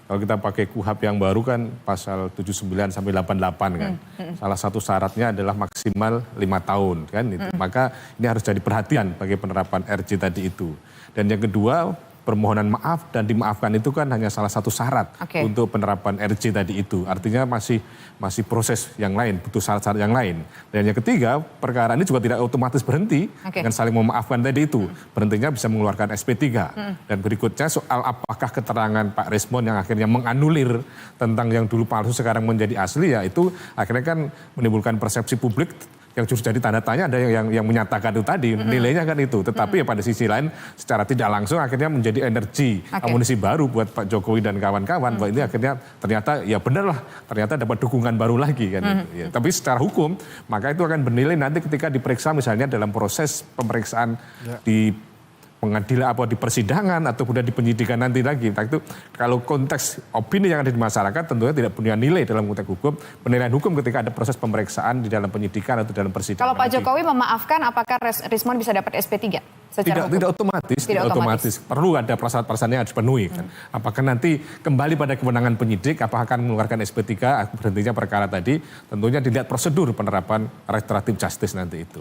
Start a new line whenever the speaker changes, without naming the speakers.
Kalau kita pakai KUHP yang baru kan pasal 79 sampai 88 kan. Salah satu syaratnya adalah maksimal 5 tahun kan itu. Maka ini harus jadi perhatian bagi penerapan RJ tadi itu. Dan yang kedua, permohonan maaf dan dimaafkan itu kan hanya salah satu syarat untuk penerapan RJ tadi itu. Artinya masih proses yang lain, butuh syarat-syarat yang lain. Dan yang ketiga, perkara ini juga tidak otomatis berhenti dengan saling memaafkan tadi itu. Berhentinya bisa mengeluarkan SP3. Dan berikutnya soal apakah keterangan Pak Rismond yang akhirnya menganulir tentang yang dulu palsu sekarang menjadi asli, ya itu akhirnya kan menimbulkan persepsi publik yang justru jadi tanda tanya, ada yang menyatakan itu tadi, nilainya kan itu. Tetapi ya pada sisi lain secara tidak langsung akhirnya menjadi energi, amunisi baru buat Pak Jokowi dan kawan-kawan. Bahwa ini akhirnya ternyata ya benar lah, ternyata dapat dukungan baru lagi kan. Ya. Tapi secara hukum, maka itu akan bernilai nanti ketika diperiksa misalnya dalam proses pemeriksaan di pengadilan apa di persidangan atau kemudian di penyidikan nanti lagi. Nah, itu kalau konteks opini yang ada di masyarakat tentunya tidak punya nilai dalam konteks hukum, penilaian hukum ketika ada proses pemeriksaan di dalam penyidikan atau dalam persidangan.
Kalau Pak Jokowi memaafkan, apakah Rismond bisa dapat SP3?
Tidak otomatis. Perlu ada prasyarat-prasyarat yang harus dipenuhi. Kan? Apakah nanti kembali pada kewenangan penyidik, apakah akan mengeluarkan SP3, berhentinya perkara tadi, tentunya dilihat prosedur penerapan restoratif justice nanti itu.